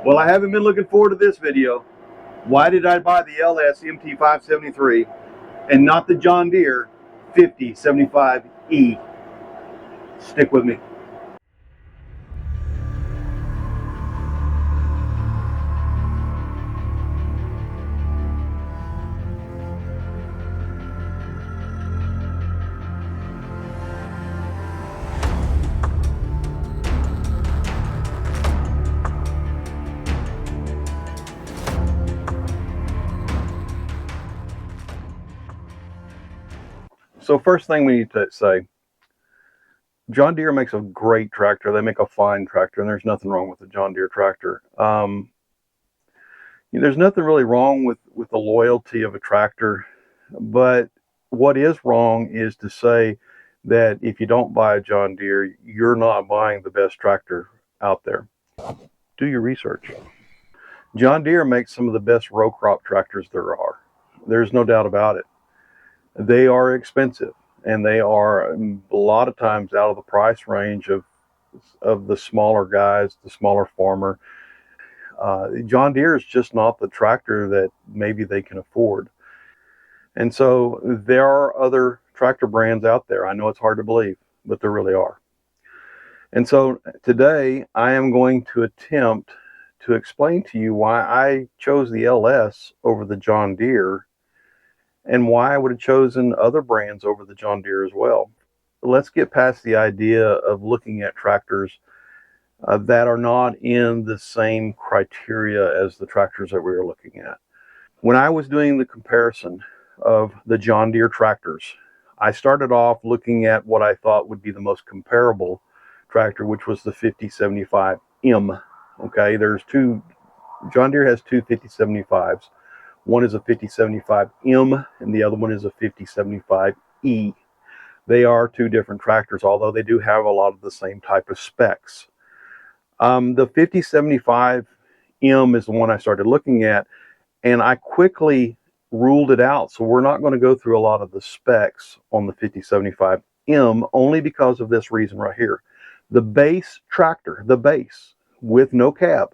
Well, I haven't been looking forward to this video. Why did I buy the LS MT573 and not the John Deere 5075E? Stick with me. So first thing we need to say, John Deere makes a great tractor. They make a fine tractor, and there's nothing wrong with the John Deere tractor. There's nothing really wrong with the loyalty of a tractor, but what is wrong is to say that if you don't buy a John Deere, you're not buying the best tractor out there. Do your research. John Deere makes some of the best row crop tractors there are. There's no doubt about it. They are expensive, and they are a lot of times out of the price range of the smaller guys, the smaller farmer. John Deere is just not the tractor that maybe they can afford. And so there are other tractor brands out there. I know it's hard to believe, but there really are. And so today I am going to attempt to explain to you why I chose the LS over the John Deere and why I would have chosen other brands over the John Deere as well. Let's get past the idea of looking at tractors that are not in the same criteria as the tractors that we are looking at. When I was doing the comparison of the John Deere tractors, I started off looking at what I thought would be the most comparable tractor, which was the 5075M. Okay, there's two, John Deere has two 5075s. One is a 5075M and the other one is a 5075E. They are two different tractors, although they do have a lot of the same type of specs. The 5075M is the one I started looking at, and I quickly ruled it out. So we're not going to go through a lot of the specs on the 5075M only because of this reason right here. The base tractor, the base with no cab,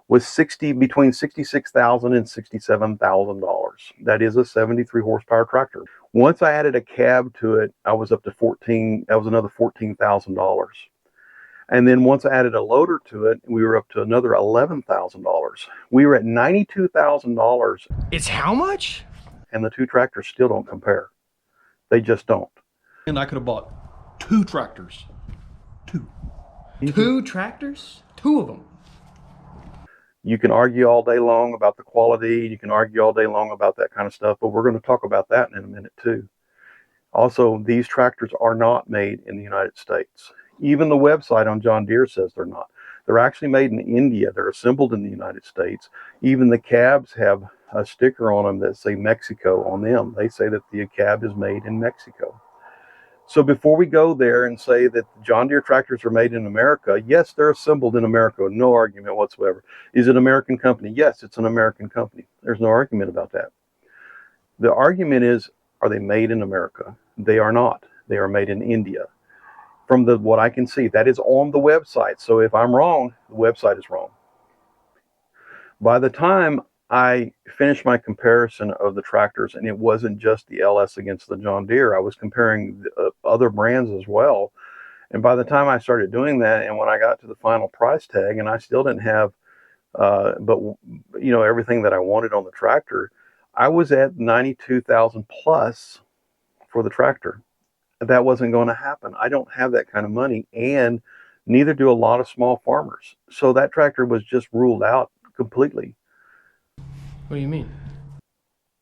was between $66,000 and $67,000. That is a 73 horsepower tractor. Once I added a cab to it, I was up to that was another $14,000. And then once I added a loader to it, we were up to another $11,000. We were at $92,000. It's how much? And the two tractors still don't compare. They just don't. And I could have bought two tractors. Two tractors? Two of them. You can argue all day long about the quality. You can argue all day long about that kind of stuff, but we're going to talk about that in a minute too. Also, these tractors are not made in the United States. Even the website on John Deere says they're not. They're actually made in India. They're assembled in the United States. Even the cabs have a sticker on them that say Mexico on them. They say that the cab is made in Mexico. So before we go there and say that the John Deere tractors are made in America, yes, they're assembled in America, no argument whatsoever. Is it an American company? Yes, it's an American company. There's no argument about that. The argument is, are they made in America? They are not. They are made in India. From what I can see, that is on the website. So if I'm wrong, the website is wrong. By the time I finished my comparison of the tractors, and it wasn't just the LS against the John Deere, I was comparing other brands as well. And by the time I started doing that, and when I got to the final price tag, and I still didn't have, everything that I wanted on the tractor, I was at 92,000 plus for the tractor. That wasn't going to happen. I don't have that kind of money, and neither do a lot of small farmers. So that tractor was just ruled out completely. What do you mean?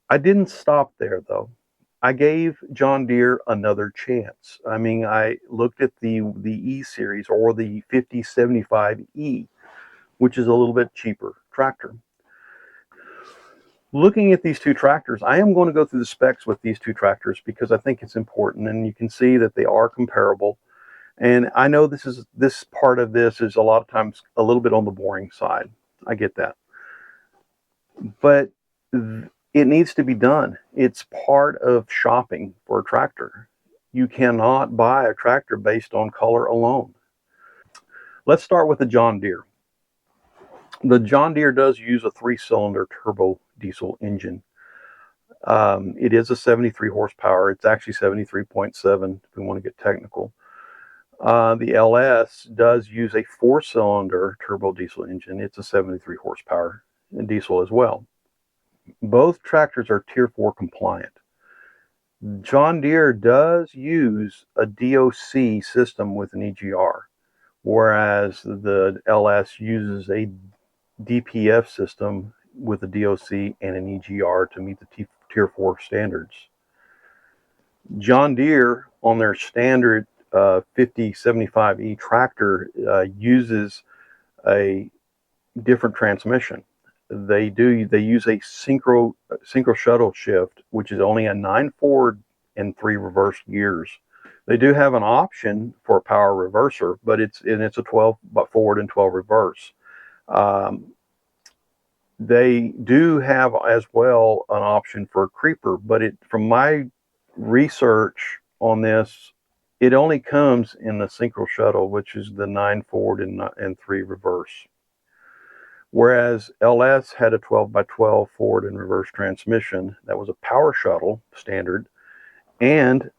I didn't stop there though. I gave John Deere another chance. I mean, I looked at the E series or the 5075E, which is a little bit cheaper tractor. Looking at these two tractors, I am going to go through the specs with these two tractors because I think it's important, and you can see that they are comparable. And I know this part of this is a lot of times a little bit on the boring side. I get that. But it needs to be done. It's part of shopping for a tractor. You cannot buy a tractor based on color alone. Let's start with the John Deere. The John Deere does use a 3-cylinder turbo diesel engine. It is a 73 horsepower. It's actually 73.7 if we want to get technical. The LS does use a 4-cylinder turbo diesel engine. It's a 73 horsepower diesel as well. Both tractors are Tier 4 compliant. John Deere does use a DOC system with an EGR, whereas the LS uses a DPF system with a DOC and an EGR to meet the Tier 4 standards. John Deere, on their standard 5075E tractor, uses a different transmission. They use a synchro shuttle shift, which is only a 9 forward and 3 reverse gears. They do have an option for a power reverser, but it's a 12 forward and 12 reverse. They do have as well an option for a creeper, but from my research on this, it only comes in the synchro shuttle, which is the 9 forward and 3 reverse. Whereas LS had a 12x12 forward and reverse transmission that was a power shuttle standard, and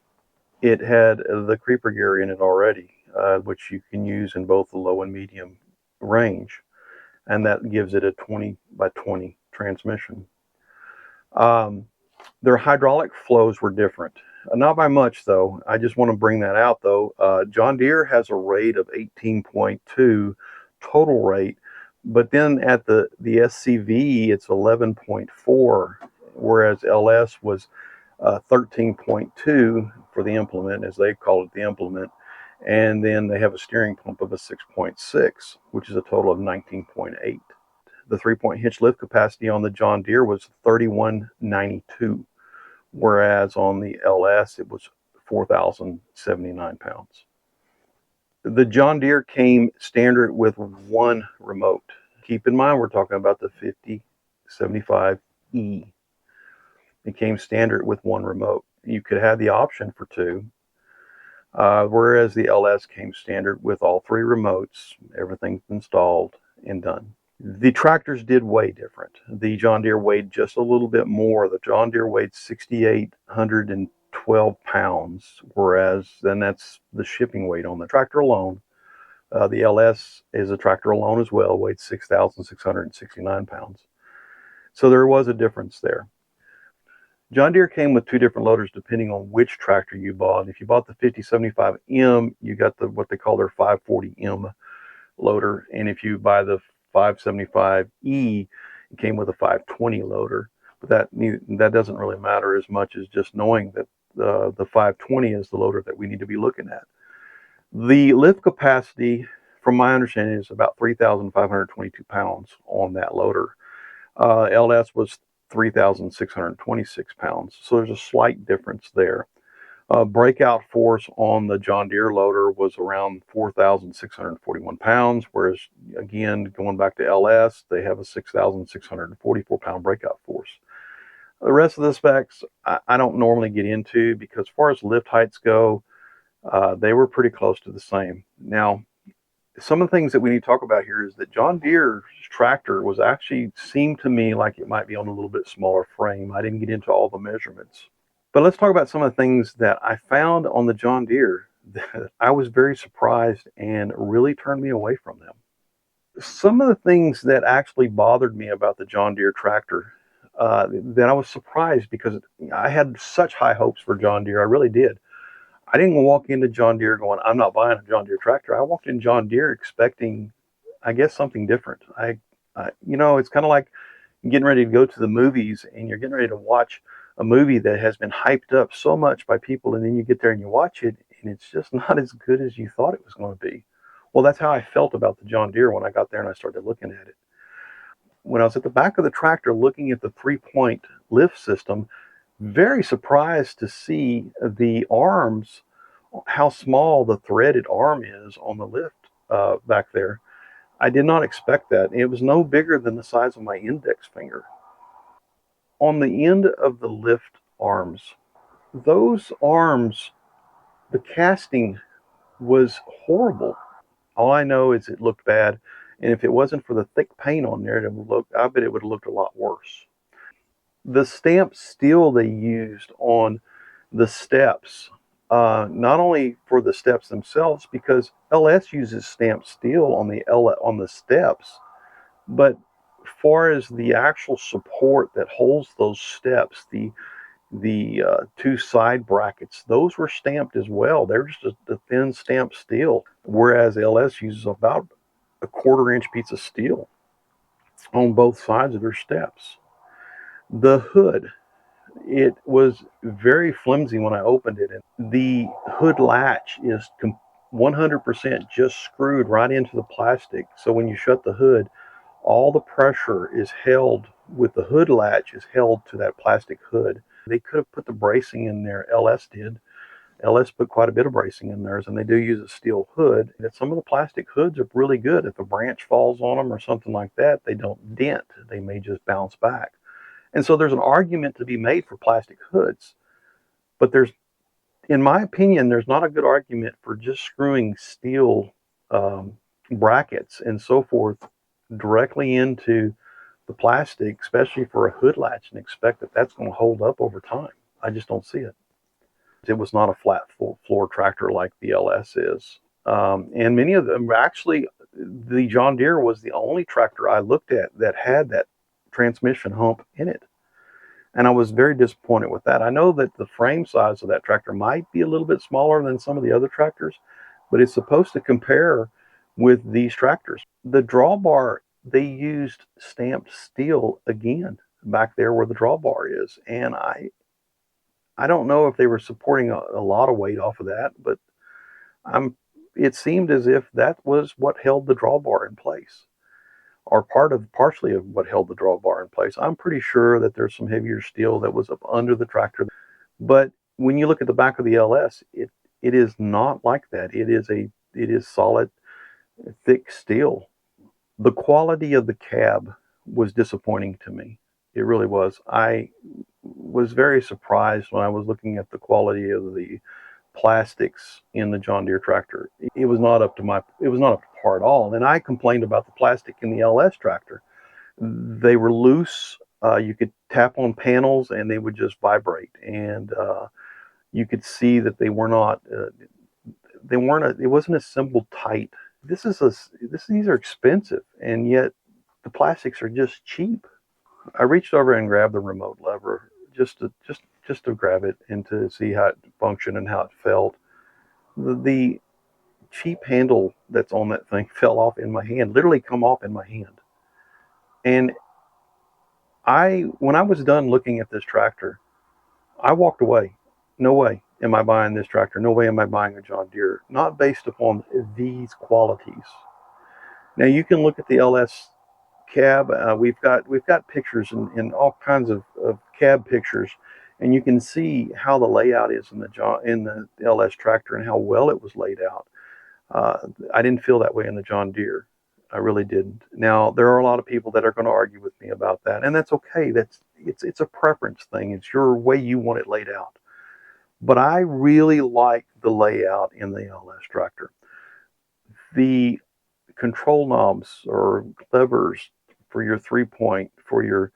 it had the creeper gear in it already, which you can use in both the low and medium range, and that gives it a 20x20 transmission. Their hydraulic flows were different. Not by much, though. I just want to bring that out, though. John Deere has a rate of 18.2 total rate, but then at the SCV, it's 11.4, whereas LS was 13.2 for the implement, as they call it, the implement. And then they have a steering pump of a 6.6, which is a total of 19.8. The 3-point hitch lift capacity on the John Deere was 3192, whereas on the LS it was 4,079 pounds. The John Deere came standard with one remote. Keep in mind, we're talking about the 5075E. It came standard with one remote. You could have the option for two, whereas the LS came standard with all three remotes, everything's installed and done. The tractors did weigh different. The John Deere weighed just a little bit more. The John Deere weighed 6,812 pounds, whereas then that's the shipping weight on the tractor alone. The LS is a tractor alone as well, weighed 6,669 pounds. So there was a difference there. John Deere came with two different loaders depending on which tractor you bought. If you bought the 5075M, you got what they call their 540M loader, and if you buy the 575E, it came with a 520 loader. But that doesn't really matter as much as just knowing that the 520 is the loader that we need to be looking at. The lift capacity, from my understanding, is about 3,522 pounds on that loader. LS was 3,626 pounds, so there's a slight difference there. Breakout force on the John Deere loader was around 4,641 pounds, whereas, again, going back to LS, they have a 6,644 pound breakout force. The rest of the specs I don't normally get into because as far as lift heights go, they were pretty close to the same. Now, some of the things that we need to talk about here is that John Deere's tractor was actually seemed to me like it might be on a little bit smaller frame. I didn't get into all the measurements. But let's talk about some of the things that I found on the John Deere that I was very surprised and really turned me away from them. Some of the things that actually bothered me about the John Deere tractor that I was surprised because I had such high hopes for John Deere. I really did. I didn't walk into John Deere going, I'm not buying a John Deere tractor. I walked in John Deere expecting, I guess, something different. It's kind of like getting ready to go to the movies and you're getting ready to watch a movie that has been hyped up so much by people, and then you get there and you watch it and it's just not as good as you thought it was going to be. Well, that's how I felt about the John Deere when I got there and I started looking at it. When I was at the back of the tractor looking at the 3-point lift system, very surprised to see the arms, how small the threaded arm is on the lift back there. I did not expect that. It was no bigger than the size of my index finger. On the end of the lift arms, those arms, the casting was horrible. All I know is it looked bad, And if it wasn't for the thick paint on there, I bet it would have looked a lot worse. The stamped steel they used on the steps, not only for the steps themselves, because LS uses stamped steel on the steps, but far as the actual support that holds those steps, the two side brackets, those were stamped as well. They're just a thin stamped steel, whereas LS uses about a 1/4 inch piece of steel on both sides of their steps. The hood, it was very flimsy when I opened it, and the hood latch is 100% just screwed right into the plastic. So when you shut the hood, all the pressure is held with the hood latch is held to that plastic hood. They could have put the bracing in there. LS did. LS put quite a bit of bracing in theirs, and they do use a steel hood. And some of the plastic hoods are really good. If a branch falls on them or something like that, they don't dent. They may just bounce back. And so there's an argument to be made for plastic hoods. But in my opinion, there's not a good argument for just screwing steel brackets and so forth directly into the plastic, especially for a hood latch, and expect that that's going to hold up over time. I just don't see it. It was not a flat floor tractor like the LS is. And many of them, actually, the John Deere was the only tractor I looked at that had that transmission hump in it. And I was very disappointed with that. I know that the frame size of that tractor might be a little bit smaller than some of the other tractors, but it's supposed to compare with these tractors. The drawbar, they used stamped steel again back there where the drawbar is. And I don't know if they were supporting a lot of weight off of that, but it seemed as if that was what held the drawbar in place, or partially of what held the drawbar in place. I'm pretty sure that there's some heavier steel that was up under the tractor. But when you look at the back of the LS, it is not like that. It is solid, thick steel. The quality of the cab was disappointing to me. It really was. I was very surprised when I was looking at the quality of the plastics in the John Deere tractor. It was not up to par at all. And I complained about the plastic in the LS tractor. They were loose. You could tap on panels and they would just vibrate. And you could see that they were not. It wasn't assembled tight. These are expensive, and yet the plastics are just cheap. I reached over and grabbed the remote lever just to grab it and to see how it functioned and how it felt. The cheap handle that's on that thing fell off in my hand, literally come off in my hand. And when I was done looking at this tractor, I walked away. No way am I buying this tractor. No way am I buying a John Deere. Not based upon these qualities. Now you can look at the LS cab. We've got pictures and all kinds of cab pictures, and you can see how the layout is in the LS tractor and how well it was laid out. I didn't feel that way in the John Deere. I really didn't. Now there are a lot of people that are going to argue with me about that, and that's okay. It's a preference thing. It's your way you want it laid out. But I really like the layout in the LS tractor. The control knobs or levers for your 3-point, for your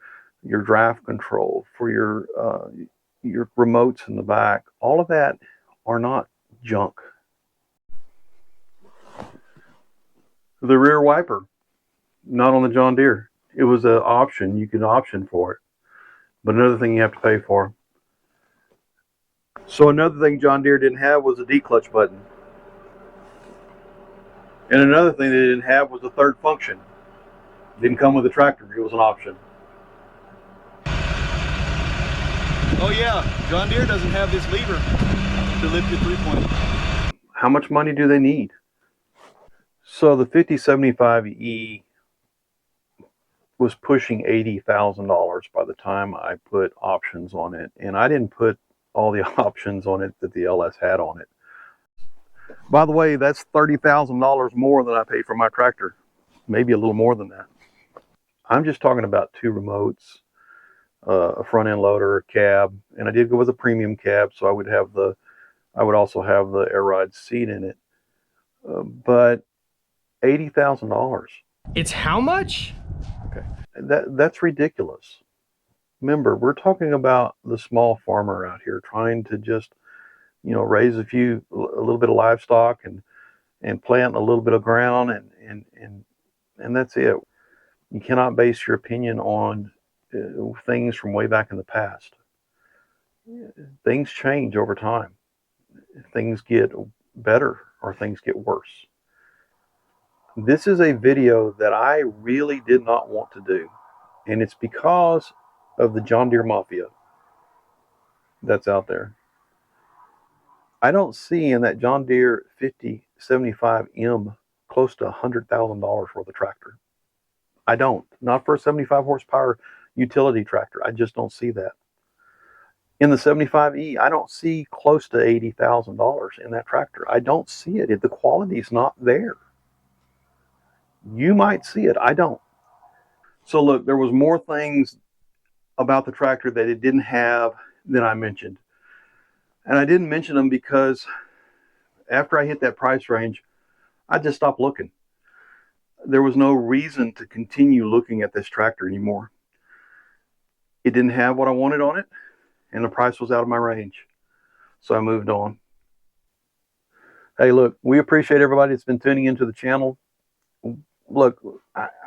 draft control, for your remotes in the back, all of that are not junk. The rear wiper, not on the John Deere. It was an option. You could option for it, but another thing you have to pay for. So another thing John Deere didn't have was a D-clutch button. And another thing they didn't have was a third function. Didn't come with the tractor. It was an option. Oh yeah, John Deere doesn't have this lever to lift your 3-point. How much money do they need? So the 5075E was pushing $80,000 by the time I put options on it. And I didn't put all the options on it that the LS had on it. By the way, that's $30,000 more than I paid for my tractor. Maybe a little more than that. I'm just talking about 2 remotes, a front end loader, a cab, and I did go with a premium cab, so I would also have the air ride seat in it. But $80,000. It's how much? Okay, that's ridiculous. Remember, we're talking about the small farmer out here trying to just, raise a little bit of livestock and plant a little bit of ground and that's it. You cannot base your opinion on things from way back in the past. Things change over time. Things get better or things get worse. This is a video that I really did not want to do, and it's because of the John Deere Mafia that's out there. I don't see in that John Deere 5075M close to $100,000 worth of tractor. I don't. Not for a 75 horsepower utility tractor. I just don't see that. In the 75E, I don't see close to $80,000 in that tractor. I don't see it. The quality's not there. You might see it. I don't. So look, there was more things about the tractor that it didn't have than I mentioned. And I didn't mention them because after I hit that price range, I just stopped looking. There was no reason to continue looking at this tractor anymore. It didn't have what I wanted on it, and the price was out of my range. So I moved on. Hey, look, we appreciate everybody that's been tuning into the channel. Look,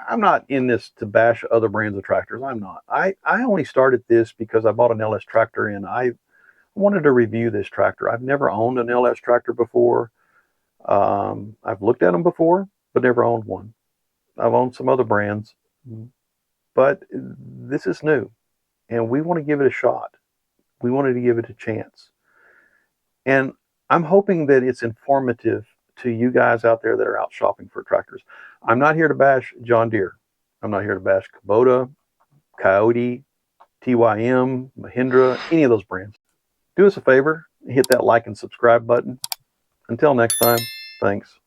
I'm not in this to bash other brands of tractors. I'm not. I only started this because I bought an LS tractor and I wanted to review this tractor. I've never owned an LS tractor before. I've looked at them before, but never owned one. I've owned some other brands, but this is new and we want to give it a shot. We wanted to give it a chance. And I'm hoping that it's informative to you guys out there that are out shopping for tractors. I'm not here to bash John Deere. I'm not here to bash Kubota, Coyote, TYM, Mahindra, any of those brands. Do us a favor, hit that like and subscribe button. Until next time, thanks.